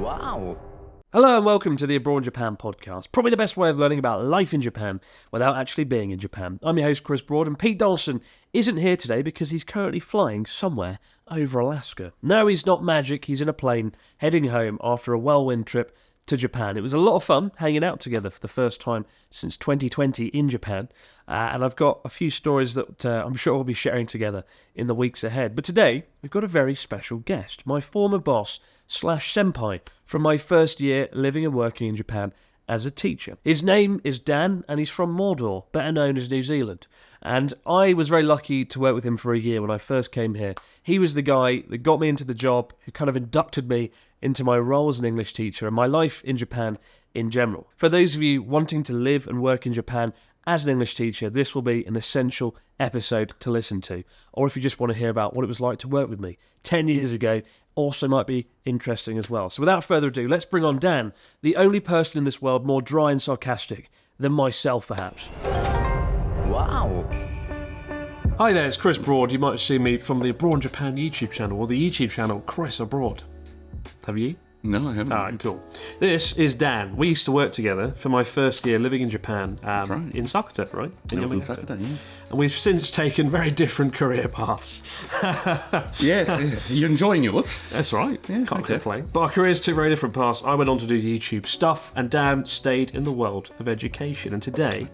Wow. Hello and welcome to the Abroad in Japan podcast. Probably the best way of learning about life in Japan without actually being in Japan. I'm your host Chris Broad, and Pete Dawson isn't here today because he's currently flying somewhere over Alaska. No, he's not magic. He's in a plane heading home after a whirlwind trip to Japan. It was a lot of fun hanging out together for the first time since 2020 in Japan. And I've got a few stories that I'm sure we'll be sharing together in the weeks ahead. But today, we've got a very special guest, my former boss / senpai from my first year living and working in Japan as a teacher. His name is Dan, and he's from Mordor, better known as New Zealand. And I was very lucky to work with him for a year when I first came here. He was the guy that got me into the job, who kind of inducted me into my role as an English teacher and my life in Japan in general. For those of you wanting to live and work in Japan as an English teacher, this will be an essential episode to listen to. Or if you just want to hear about what it was like to work with me 10 years ago, also might be interesting as well. So without further ado, let's bring on Dan, the only person in this world more dry and sarcastic than myself, perhaps. Wow. Hi there, it's Chris Broad. You might have seen me from the Abroad in Japan YouTube channel, or the YouTube channel Chris Abroad. Have you? No, I haven't. Alright, cool. This is Dan. We used to work together for my first year living in Japan, right. in Sakata, right? I was in Sakata, yeah. And we've since taken very different career paths. Yeah, you're enjoying yours. That's right. Yeah, Can't okay. complain. But our careers took very different paths. I went on to do YouTube stuff, and Dan stayed in the world of education. And today,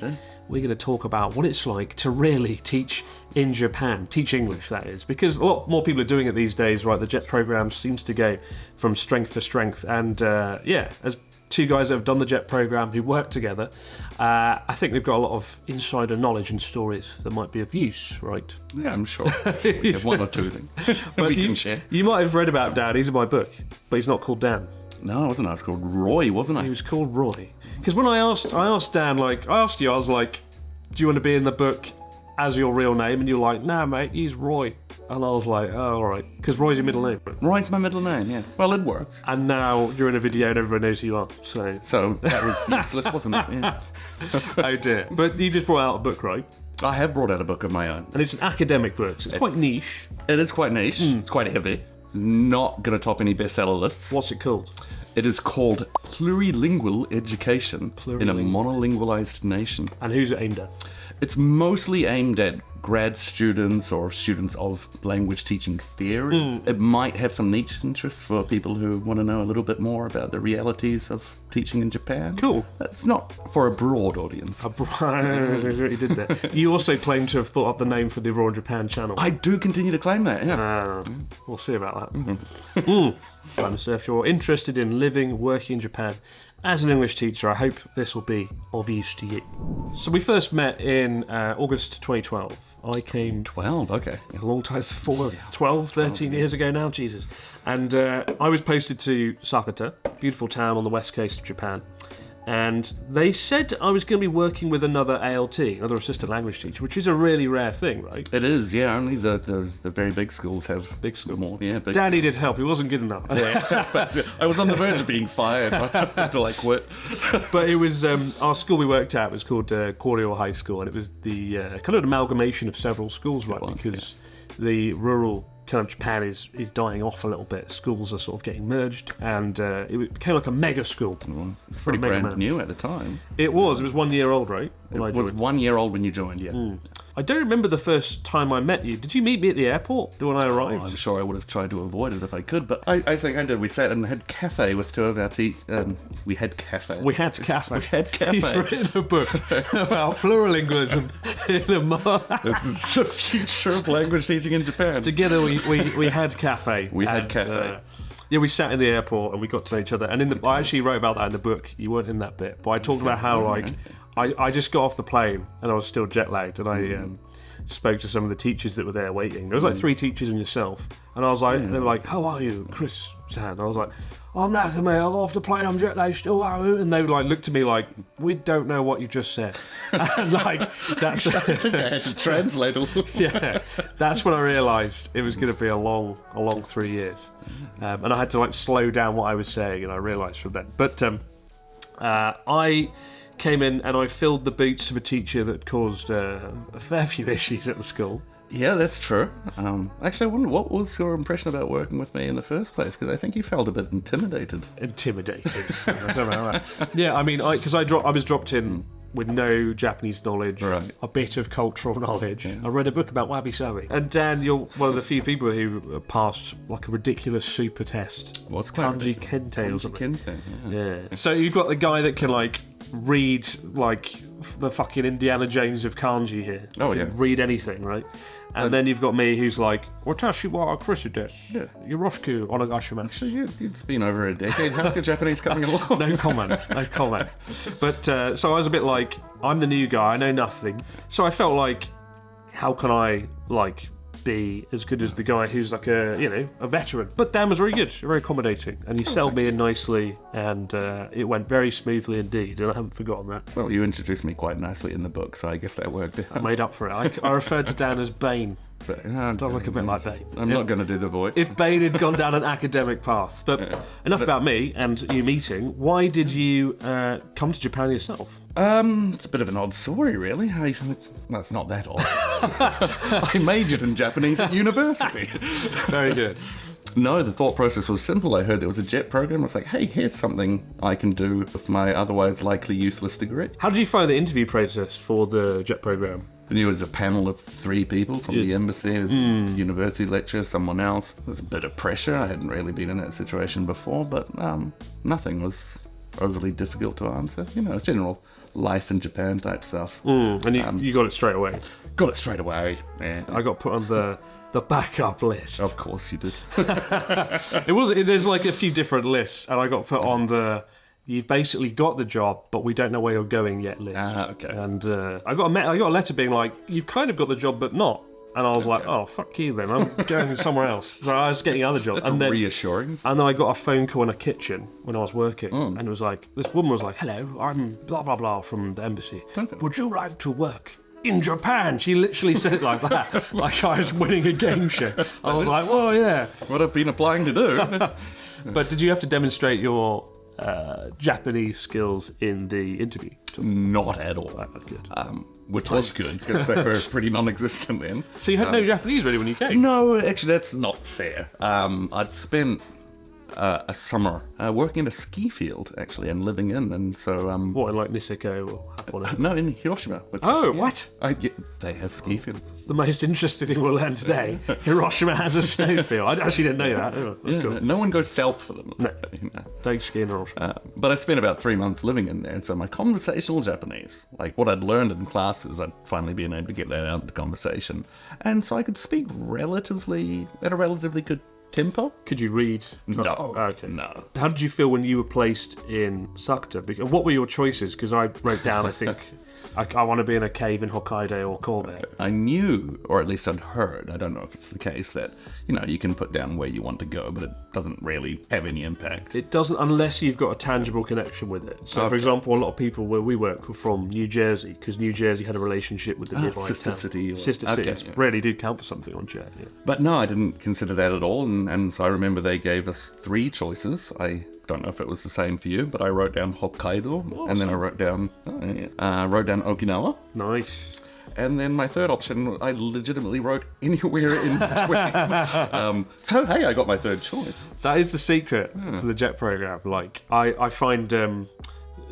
we're going to talk about what it's like to really teach in Japan. Teach English, that is. Because a lot more people are doing it these days, right? The JET program seems to go from strength to strength. And as two guys that have done the JET program who work together, I think they've got a lot of insider knowledge and stories that might be of use, right? Yeah, I'm sure. We have one or two things we can share. You might have read about Dan. He's in my book, but he's not called Dan. No, I wasn't. I was called Roy, wasn't I? He was called Roy. Because when I asked Dan, I was like, do you want to be in the book as your real name? And you're like, nah, mate, he's Roy. And I was like, oh, all right. Because Roy's your middle name. Roy's my middle name, yeah. Well, it works. And now you're in a video and everybody knows who you are. So that was useless, wasn't it? Yeah. Oh, dear. But you just brought out a book, right? I have brought out a book of my own. And it's an academic book, so it's quite niche. It is quite niche. It's quite heavy. Not going to top any bestseller lists. What's it called? It is called Plurilingual Education in a Plurilingual. Monolingualized Nation. And who's it aimed at? It's mostly aimed at grad students or students of language teaching theory. It might have some niche interest for people who want to know a little bit more about the realities of teaching in Japan. Cool. It's not for a broad audience. That's what you did there. You also claim to have thought up the name for the Abroad in Japan channel. I do continue to claim that, yeah. We'll see about that. So if you're interested in living, working in Japan as an English teacher, I hope this will be of use to you. So we first met in August 2012. I came 12, okay. a long time, 12, 13 years ago now, Jesus. And I was posted to Sakata, beautiful town on the west coast of Japan. And they said I was going to be working with another ALT, another assistant language teacher, which is a really rare thing, right? It is, yeah. Only the very big schools have Big school. more. Yeah, big. Danny did help. He wasn't good enough. I was on the verge of being fired until I quit. But it was, our school we worked at was called Koryo High School, and it was the kind of an amalgamation of several schools, right? was, Because the rural kind of Japan is dying off a little bit. Schools are sort of getting merged, and it became like a mega school. Well, it's pretty Mega brand Man. new at the time. It was 1 year old, right? It When I was joined. 1 year old when you joined, yeah. I don't remember the first time I met you. Did you meet me at the airport when I arrived? I'm sure I would have tried to avoid it if I could, but I think I did. We sat and had cafe with two of our we had cafe. We had cafe. We had cafe. He's written a book about plurilingualism in a This is the future of language teaching in Japan. Together we had cafe. We had cafe. Yeah, we sat in the airport and we got to know each other. And I actually wrote about that in the book. You weren't in that bit, but I talked about how I just got off the plane and I was still jet lagged, and I spoke to some of the teachers that were there waiting. There was like 3 teachers and yourself, and I was like, they were like, "How are you, Chris-san?" I was like, "I'm knackered, mate. I'm off the plane. I'm jet lagged still." And they like looked at me like, "We don't know what you just said." And like that's I think I had to translate a little. yeah, that's when I realised it was going to be a long 3 years, and I had to like slow down what I was saying, and I realised from then. But I came in and I filled the boots of a teacher that caused a fair few issues at the school. Yeah, that's true. Actually, I wonder, what was your impression about working with me in the first place? Because I think you felt a bit intimidated. Intimidated. I don't know. Yeah, I mean, because I was dropped in with no Japanese knowledge, Right. a bit of cultural knowledge. Yeah. I read a book about wabi-sabi. And Dan, you're one of the few people who passed like a ridiculous super test. What's quite Kanji Kente or something. Kente, Yeah. So you've got the guy that can like read like the fucking Indiana Jones of kanji here. Oh, yeah. Read anything, right? And then you've got me who's like, Watashi wa kurisu desu. Yeah. Yoroshiku onegaishimasu. Actually, it's been over a decade. How's your Japanese coming along? No comment. But so I was a bit like, I'm the new guy, I know nothing. So I felt like, how can I like be as good as the guy who's like a veteran? But Dan was very good, very accommodating, and he settled me in nicely, and it went very smoothly indeed, and I haven't forgotten that. Well, you introduced me quite nicely in the book, so I guess that worked. I made up for it. I referred to Dan as Bane. But, Sounds like a bit like Bane. I'm not going to do the voice. If Bane had gone down an academic path. But enough about me and you meeting. Why did you come to Japan yourself? It's a bit of an odd story, really. Well, it's not that odd. I majored in Japanese at university. Very good. No, the thought process was simple. I heard there was a JET program. I was like, hey, here's something I can do with my otherwise likely useless degree. How did you find the interview process for the JET program? I knew it was a panel of 3 people from the embassy, there's a university lecturer, someone else. There was a bit of pressure. I hadn't really been in that situation before, but nothing was overly difficult to answer. General life in Japan type stuff. And you got it straight away? Got it straight away. Yeah. I got put on the backup list. Of course you did. There's like a few different lists, and I got put on the you've basically got the job, but we don't know where you're going yet list. Okay. And I got a letter being like, you've kind of got the job, but not. And I was like, oh, fuck you then. I'm going somewhere else. So I was getting other jobs. That's reassuring. And then I got a phone call in a kitchen when I was working. And it was like, this woman was like, hello, I'm blah, blah, blah from the embassy. Okay. Would you like to work in Japan? She literally said it like that. Like I was winning a game show. I was like, well, yeah. What I've been applying to do. But did you have to demonstrate your Japanese skills in the interview? Not at all. Good. Which was good, because they were pretty non-existent then. So you had no Japanese really when you came? No, actually, that's not fair. I'd spent a summer working in a ski field, actually, and living in, and so... What, in like Niseko or Hakone? No, in Hiroshima. Which, what? They have ski fields. It's the most interesting thing we'll learn today. Hiroshima has a snowfield. I actually didn't know that. Oh, that's cool. No one goes south for them. No. Don't ski in Hiroshima. But I spent about 3 months living in there, and so my conversational Japanese, like what I'd learned in classes, I'd finally been able to get that out into conversation. And so I could speak at a relatively good tempo. Could you read? No. Okay. No. How did you feel when you were placed in Sakuta? What were your choices? Because I wrote down, I think, I want to be in a cave in Hokkaido or Kobe. I knew, or at least I'd heard, I don't know if it's the case, that, you can put down where you want to go, but it doesn't really have any impact. It doesn't unless you've got a tangible connection with it. So, for example, a lot of people where we work were from New Jersey, because New Jersey had a relationship with the nearby Sister town. City. Sister cities really do count for something on Jet. Yeah. But no, I didn't consider that at all, and so I remember they gave us 3 choices. I don't know if it was the same for you, but I wrote down Hokkaido, and then I wrote down Okinawa. Nice. And then my third option, I legitimately wrote anywhere in between. So, hey, I got my third choice. That is the secret to the JET program. Like, I find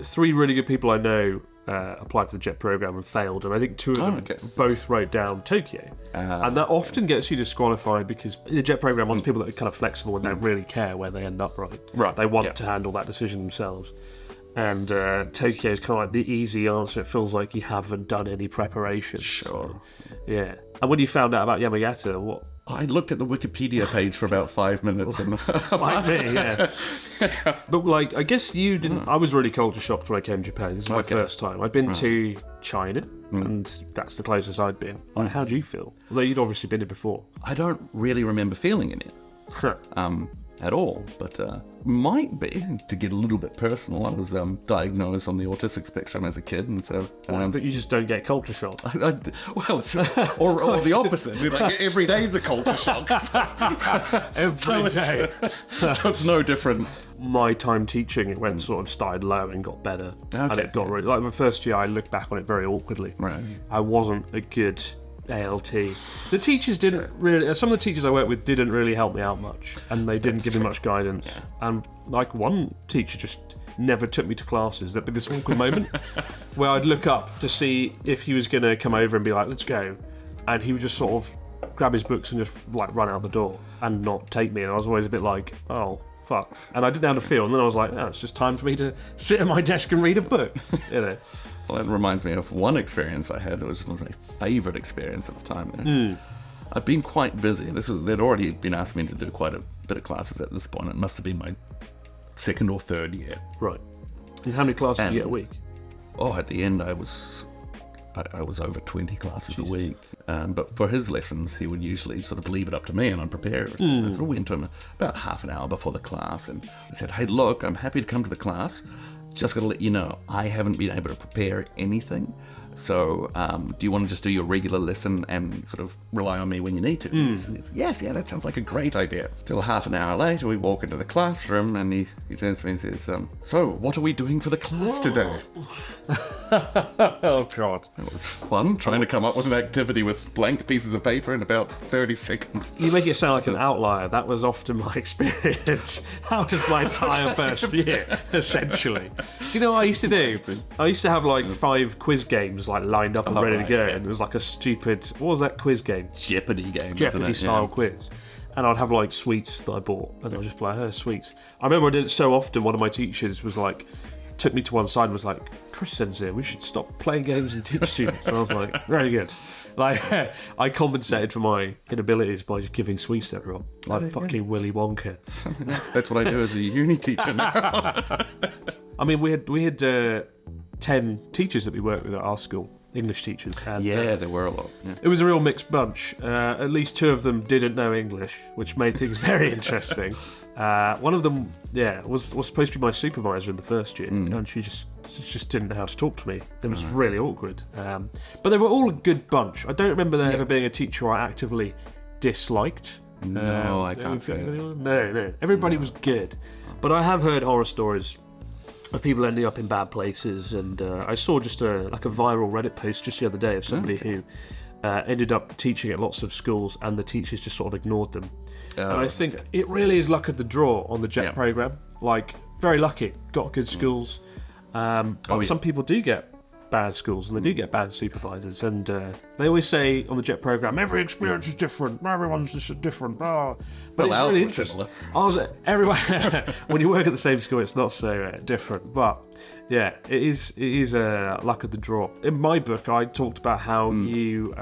3 really good people I know applied for the JET program and failed, and I think 2 of them both wrote down Tokyo. And that often gets you disqualified because the JET program wants people that are kind of flexible and don't really care where they end up, right? Right. They want to handle that decision themselves. And Tokyo is kind of like the easy answer. It feels like you haven't done any preparation. Sure. So, yeah. And when you found out about Yamagata, what? I looked at the Wikipedia page for about 5 minutes. And like me, yeah. But like, I guess you didn't. I was really culture shocked when I came to Japan. This is my first time. I'd been to China, and that's the closest I'd been. Like, how do you feel? Although you'd obviously been here before. I don't really remember feeling in it. At all, but might be, to get a little bit personal, I was diagnosed on the autistic spectrum as a kid, and so... I think you just don't get culture shock. Well, it's, or the opposite. Like, every day is a culture shock. Every day. So it's no different. My time teaching, it went sort of started low and got better. And it got really... Like, my first year, I look back on it very awkwardly. Right. I wasn't a good ALT. The teachers didn't really. Some of the teachers I worked with didn't really help me out much, and they didn't give me much guidance. Yeah. And like one teacher just never took me to classes. There'd be this awkward moment where I'd look up to see if he was going to come over and be like, "Let's go," and he would just sort of grab his books and just like run out the door and not take me. And I was always a bit like, "Oh, fuck," and I didn't know how to feel. And then I was like, "Oh, it's just time for me to sit at my desk and read a book," you know. Well, that reminds me of one experience I had. It was my favourite experience at the time. I'd been quite busy. They'd already been asking me to do quite a bit of classes at this point. It must have been my second or third year. Right. And how many classes do you get a week? Oh, at the end I was over 20 classes a week. But for his lessons, he would usually sort of leave it up to me and I'd prepare it. I sort of went to him about half an hour before the class and I said, "Hey, look, I'm happy to come to the class. Just got to let you know, I haven't been able to prepare anything. So do you want to just do your regular lesson and sort of rely on me when you need to?" He says, "Yes, yeah, that sounds like a great idea." Till half an hour later, we walk into the classroom and he turns to me and says, "So, what are we doing for the class today?" Oh, God. It was fun trying to come up with an activity with blank pieces of paper in about 30 seconds. You make it sound like an outlier. That was often my experience. That was my entire first year, essentially. Do you know what I used to do? I used to have like 5 quiz games like lined up and ready to go, and it was like a stupid, what was that quiz game? Jeopardy game. Jeopardy style quiz. And I'd have like sweets that I bought, and I'd just be like, sweets. I remember I did it so often, one of my teachers was like, took me to one side and was like, "Chris Sensei, we should stop playing games and teach students." And I was like, very good. Like, I compensated for my inabilities by just giving sweets to everyone. Like fucking Willy Wonka. That's what I do as a uni teacher now. I mean, we had 10 teachers that we worked with at our school, English teachers. And, there were a lot. Yeah. It was a real mixed bunch. At least 2 of them didn't know English, which made things very interesting. One of them, was supposed to be my supervisor in the first year, and she just didn't know how to talk to me. It was really awkward. But they were all a good bunch. I don't remember there ever being a teacher I actively disliked. No, I can't say that. No. Everybody was good. But I have heard horror stories of people ending up in bad places, and I saw just a viral Reddit post just the other day of somebody who ended up teaching at lots of schools, and the teachers just sort of ignored them. And I think it really is luck of the draw on the JET program. Like, very lucky, got good schools, but some people do get bad schools and they do get bad supervisors, and they always say on the JET program, every experience is different, everyone's just different. But it's really interesting. When you work at the same school, it's not so different, but yeah, it is luck of the draw. In my book, I talked about how you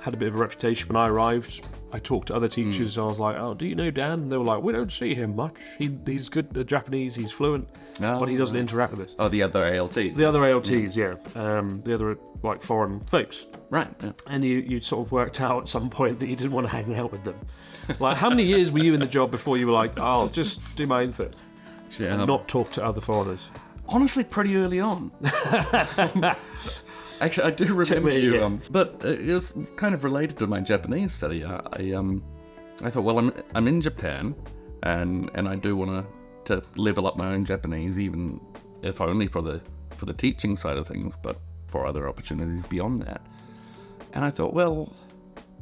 had a bit of a reputation when I arrived. I talked to other teachers, and I was like, "Oh, do you know Dan?" And they were like, "We don't see him much. He's good at Japanese, he's fluent, but he doesn't interact with us." Oh, the other ALTs. The other ALTs, yeah. The other, like, foreign folks. Right, yeah. And you sort of worked out at some point that you didn't want to hang out with them. Like, how many years were you in the job before you were like, "Oh, I'll just do my own thing, and not talk to other foreigners"? Honestly, pretty early on. Actually, I do remember you. But it was kind of related to my Japanese study. I thought, well, I'm in Japan, and I do want to level up my own Japanese, even if only for the teaching side of things, but for other opportunities beyond that. And I thought, well,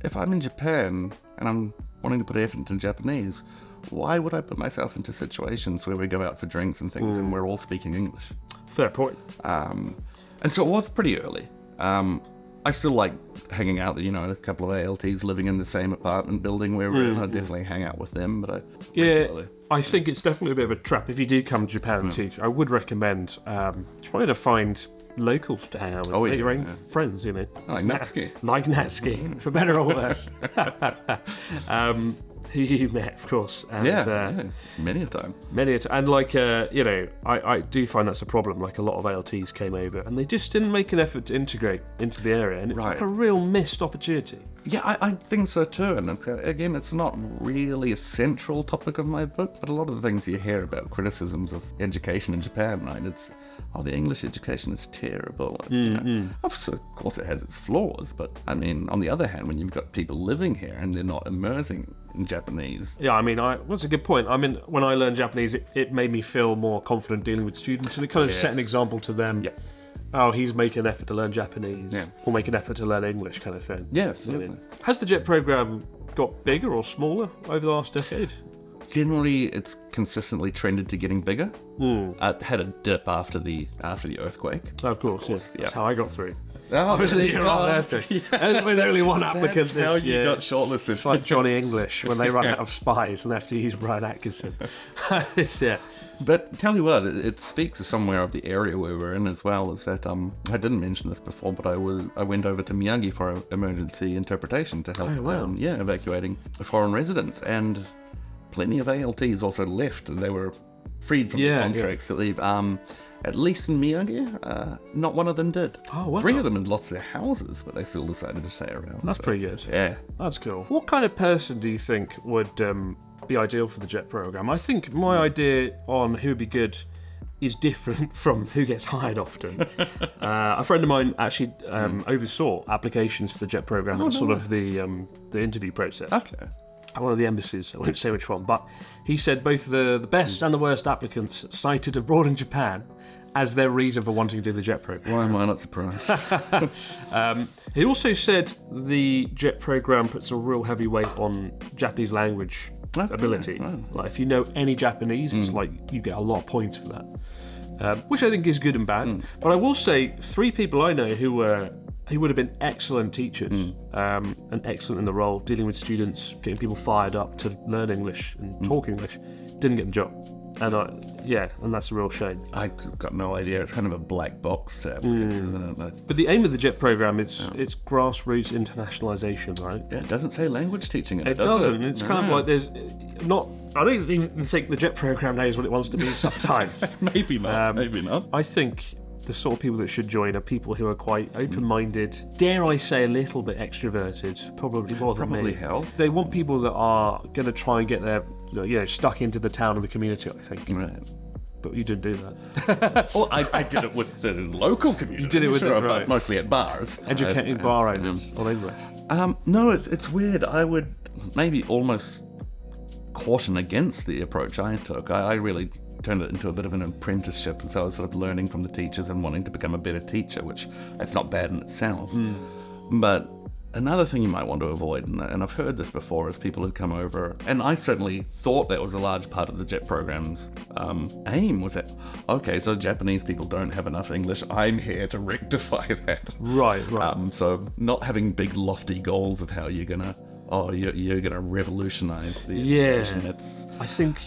if I'm in Japan and I'm wanting to put effort into Japanese, why would I put myself into situations where we go out for drinks and things and we're all speaking English? Fair point. And so it was pretty early. I still like hanging out, a couple of ALTs living in the same apartment building where we're in. I definitely hang out with them, but I think it's definitely a bit of a trap. If you do come to Japan and teach, I would recommend trying to find locals to hang out with, your own friends, Like Natsuki. Like Natsuki, for better or worse. Who you met, of course. And, many a time. And like, I do find that's a problem. Like, a lot of ALTs came over and they just didn't make an effort to integrate into the area, and it's like a real missed opportunity. Yeah, I think so too. And again, it's not really a central topic of my book, but a lot of the things you hear about criticisms of education in Japan, right? It's, the English education is terrible. Of course, it has its flaws, but I mean, on the other hand, when you've got people living here and they're not immersing in Japanese. Yeah, I mean, that's a good point. I mean, when I learned Japanese, it made me feel more confident dealing with students, and it kind of set an example to them Oh, he's making an effort to learn Japanese, Yeah. or making an effort to learn English, kind of thing. Yeah, absolutely. Has the JET program got bigger or smaller over the last decade? Generally, it's consistently trended to getting bigger. It had a dip after the earthquake. Of course, yeah. yeah. That's how I got through. Oh, You're on there. There was only one applicant That's how this you year. got shortlisted. It's like Johnny English when they run out of spies and they have to use Brian Atkinson. It's, yeah. But tell you what, it speaks to somewhere of the area where we're in as well. Is that I didn't mention this before, but I went over to Miyagi for emergency interpretation to help evacuating foreign residents, and plenty of ALTs also left. They were freed from the contracts to leave. At least in Miyagi, not one of them did. Oh, wow. 3 of them had lost their houses, but they still decided to stay around. That's pretty good. Yeah. That's cool. What kind of person do you think would be ideal for the JET program? I think my idea on who would be good is different from who gets hired often. A friend of mine actually oversaw applications for the JET program and sort of the interview process. Okay. At one of the embassies, I won't say which one, but he said both the best and the worst applicants cited abroad in Japan as their reason for wanting to do the JET program. Why am I not surprised? He also said the JET program puts a real heavy weight on Japanese language ability. Right. Like if you know any Japanese, it's like you get a lot of points for that, which I think is good and bad. But I will say 3 people I know who would have been excellent teachers and excellent in the role, dealing with students, getting people fired up to learn English and talk English, didn't get the job. And and that's a real shame. I've got no idea. It's kind of a black box to applicants, isn't it? But the aim of the JET program is it's grassroots internationalisation, right? Yeah, it doesn't say language teaching in It it, does doesn't. it? It's kind of like there's not. I don't even think the JET program knows what it wants to be sometimes. Maybe not. Maybe not. I think the sort of people that should join are people who are quite open-minded, dare I say a little bit extroverted, probably more than Probably me. hell. They want people that are going to try and get their, stuck into the town and the community, I think. Right. But you didn't do that. Well, I did it with the local community. You did it with sure, the- right. mostly at bars. Educating bar owners on English. No, it's weird. I would maybe almost caution against the approach I took. I really turned it into a bit of an apprenticeship, and so I was sort of learning from the teachers and wanting to become a better teacher, which that's not bad in itself. But another thing you might want to avoid, and I've heard this before, is people who come over, and I certainly thought that was a large part of the JET program's aim, was that, okay, so Japanese people don't have enough English, I'm here to rectify that. Right. So not having big lofty goals of how you're gonna revolutionize the education. It's I think,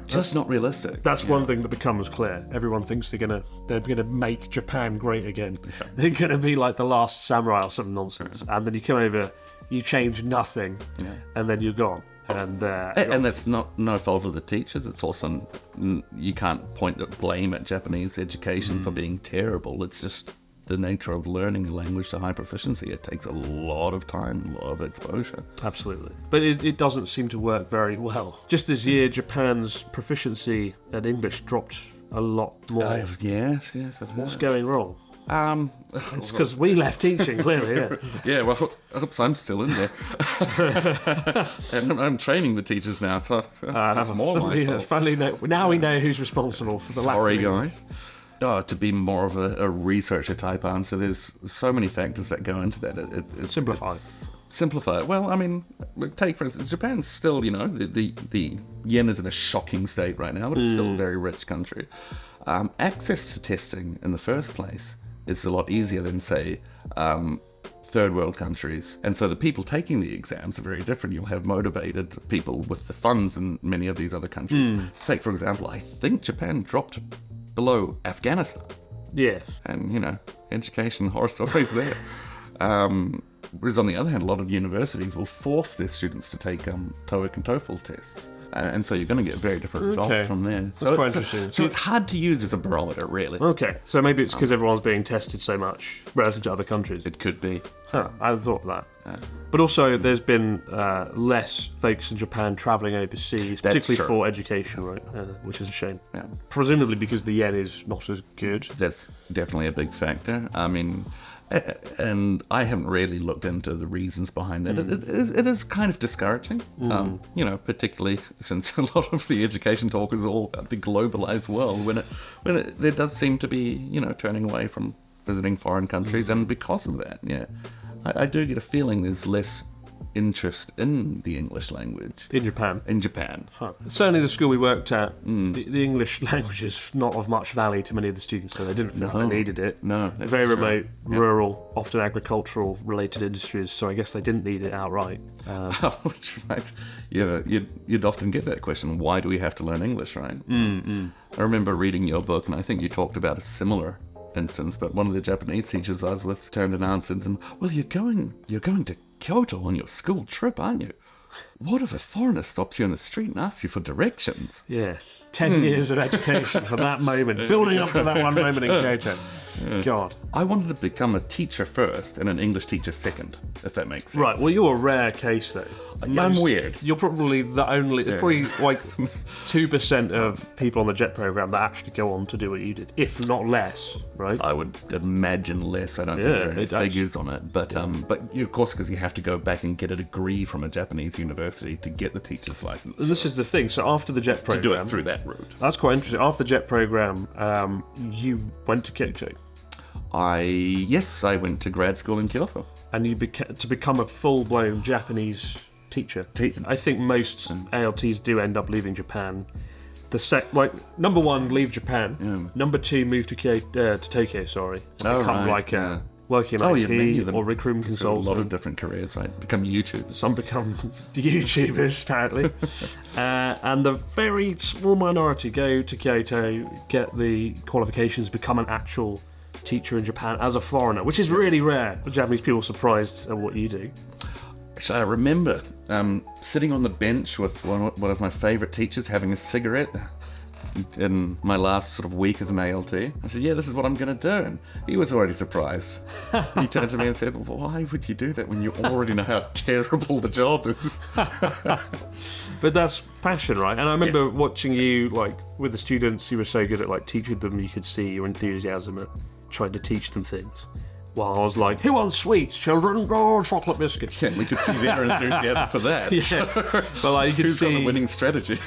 just not realistic. that's one thing that becomes clear. Everyone thinks they're gonna make Japan great again. They're gonna be like the last samurai or some nonsense. And then you come over, you change nothing, and then you're gone. And that's no fault of the teachers. It's also you can't point the blame at Japanese education for being terrible. It's just the nature of learning a language to high proficiency. It takes a lot of time, a lot of exposure. Absolutely. But it doesn't seem to work very well. Just this year, Japan's proficiency at English dropped a lot more. Yes. What's going wrong? It's because we left teaching, clearly, Yeah, well, oops, I'm still in there. And I'm training the teachers now, so that's more my fault. Finally, now we know who's responsible for the lack Sorry, of English. guys. To be more of a researcher type answer, there's so many factors that go into that. Simplify it. Well, I mean, take for instance, Japan's still, the yen is in a shocking state right now, but it's still a very rich country. Access to testing in the first place is a lot easier than, say, third world countries. And so the people taking the exams are very different. You'll have motivated people with the funds in many of these other countries. Take, for example, I think Japan dropped below Afghanistan. Yeah. And, education, horror stories there. Whereas on the other hand, a lot of universities will force their students to take TOEIC and TOEFL tests. And so you're going to get very different results from there. That's quite interesting. So it's hard to use as a barometer, really. Okay, so maybe it's because everyone's being tested so much relative to other countries. It could be. I hadn't thought of that. But also, there's been less folks in Japan travelling overseas, particularly for education, right? Which is a shame. Yeah. Presumably because the yen is not as good. That's definitely a big factor. I mean, and I haven't really looked into the reasons behind that. It is kind of discouraging, particularly since a lot of the education talk is all about the globalized world. When there does seem to be, turning away from visiting foreign countries, and because of that, I do get a feeling there's less interest in the English language In Japan. in Japan. Huh. Certainly the school we worked at, the English language is not of much value to many of the students, so they didn't know they needed it. No, that's Very for sure. remote, rural, often agricultural related industries, so I guess they didn't need it outright. That's right. Yeah, you'd often get that question, why do we have to learn English, right? I remember reading your book, and I think you talked about a similar instance, but one of the Japanese teachers I was with turned and answered, and, well, you're going to Kyoto on your school trip, aren't you? What if a foreigner stops you in the street and asks you for directions? Yes. 10 years of education for that moment, building up to that one moment in Kyoto. God. I wanted to become a teacher first and an English teacher second, if that makes sense. Right, well, you're a rare case, though. I'm weird. You're probably the only... There's probably like 2% of people on the JET program that actually go on to do what you did, if not less, right? I would imagine less. I don't think there are any figures on it. But of course, because you have to go back and get a degree from a Japanese university to get the teacher's license. And this is the thing. So after the JET program... To do it through that route. That's quite interesting. After the JET program, you went to Kyoto. I went to grad school in Kyoto. And you to become a full-blown Japanese teacher. I think most ALTs do end up leaving Japan. Number one, leave Japan. Number two, move to Tokyo. Sorry, become working in IT or recruitment consultant. A lot of different careers, right? Become YouTubers. Some become YouTubers, apparently. And the very small minority go to Kyoto, get the qualifications, become an actual teacher in Japan as a foreigner, which is really rare. The Japanese people are surprised at what you do. Actually, I remember sitting on the bench with one of my favourite teachers having a cigarette in my last sort of week as an ALT. I said, yeah, this is what I'm going to do. And he was already surprised. He turned to me and said, well, why would you do that when you already know how terrible the job is? But that's passion, right? And I remember watching you, like, with the students, you were so good at, like, teaching them. You could see your enthusiasm at trying to teach them things. While I was like, who wants sweets, children? Oh, chocolate biscuits. Yeah, we could see their enthusiasm for that. Yeah. But like, you could Who's got the winning strategy?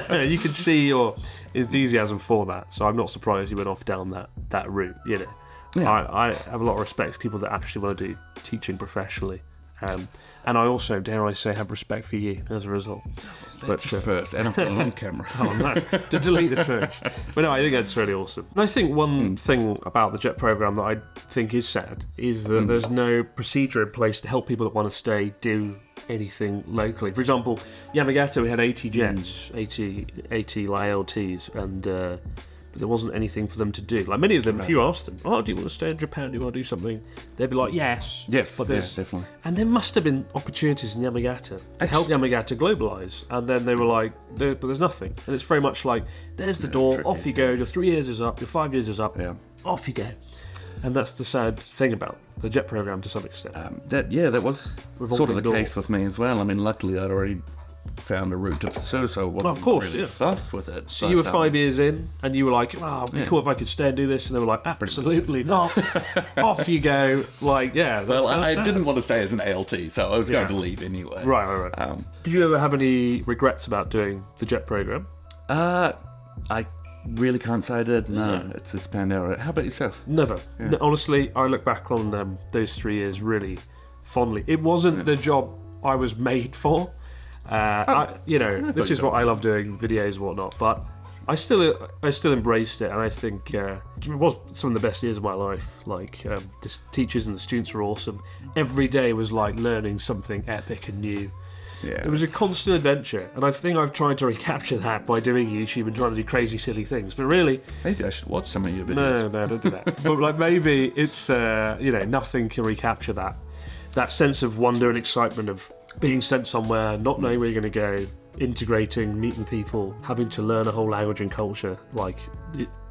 You could see your enthusiasm for that. So I'm not surprised you went off down that route. You know, Yeah. I have a lot of respect for people that actually want to do teaching professionally. And I also, dare I say, have respect for you as a result. That's first, and I've got it on camera. Oh no, to delete this footage. But no, I think that's really awesome. And I think one thing about the JET program that I think is sad is that there's no procedure in place to help people that want to stay do anything locally. For example, Yamagata, we had 80 JETs, 80 ILTs, and but there wasn't anything for them to do. Like many of them, if you asked them, oh, do you want to stay in Japan? Do you want to do something? They'd be like, yes. Yes, but definitely. And there must have been opportunities in Yamagata to help Yamagata globalise. And then they were like, but there's nothing. And it's very much like, there's the door, tricky, off you go, your 3 years is up, your 5 years is up, off you go. And that's the sad thing about the JET program to some extent. That was sort of the case with me as well. I mean, luckily I'd already found a route to pursue, so I wasn't really fussed with it. So you were 5 years in, and you were like, oh, it'd be cool if I could stay and do this, and they were like, absolutely not. Off you go. Like, yeah. Well, I didn't want to stay as an ALT, so I was going to leave anyway. Right. Did you ever have any regrets about doing the JET program? I really can't say I did. No, it's panned out. How about yourself? Never. Yeah. No, honestly, I look back on those 3 years really fondly. It wasn't the job I was made for. This is what I love doing, videos and whatnot, but I still embraced it, and I think it was some of the best years of my life. Like, the teachers and the students were awesome. Every day was like learning something epic and new. Yeah, it was a constant adventure, and I think I've tried to recapture that by doing YouTube and trying to do crazy, silly things. But really, maybe I should watch some of your videos. No, don't do that. But like, maybe it's nothing can recapture that sense of wonder and excitement of being sent somewhere, not knowing where you're going to go, integrating, meeting people, having to learn a whole language and culture,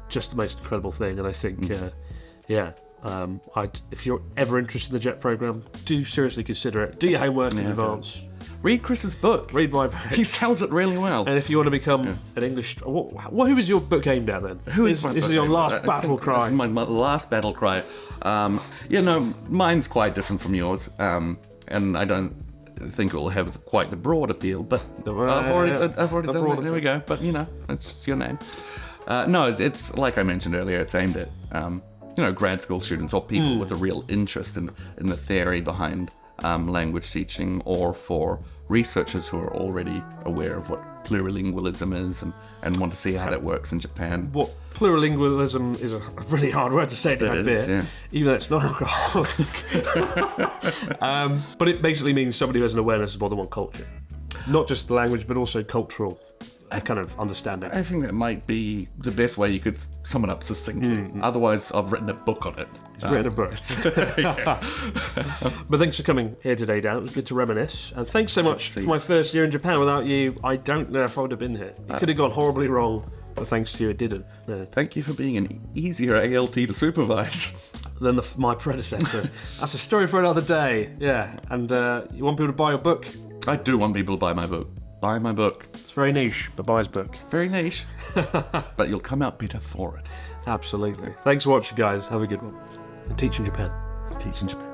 just the most incredible thing. And I think, if you're ever interested in the JET program, do seriously consider it. Do your homework in advance. Read Chris's book. Read my book. He sells it really well. And if you want to become an English... who is your book aimed at then? This is your last battle cry. This is my last battle cry. Mine's quite different from yours. And I don't think it will have quite the broad appeal, but I've already done it. There we go. But it's your name. No, it's like I mentioned earlier. It's aimed at grad school students or people with a real interest in the theory behind language teaching, or for researchers who are already aware of what plurilingualism is and want to see how that works in Japan. What plurilingualism is a really hard word to say to that beer, yeah. even though it's not alcoholic. But it basically means somebody who has an awareness of more than one culture. Not just the language, but also cultural kind of understanding. I think that might be the best way you could sum it up succinctly. Otherwise, I've written a book on it. He's written a book. But thanks for coming here today, Dan. It was good to reminisce. And thanks so much for my first year in Japan. Without you, I don't know if I would have been here. It could have gone horribly wrong, but thanks to you, it didn't. No. Thank you for being an easier ALT to supervise. Than my predecessor. That's a story for another day. Yeah. And you want people to buy your book? I do want people to buy my book. Buy my book. It's very niche, but buy his book. Very niche. But you'll come out better for it. Absolutely. Thanks for watching, guys. Have a good one. And teach in Japan. Teach in Japan.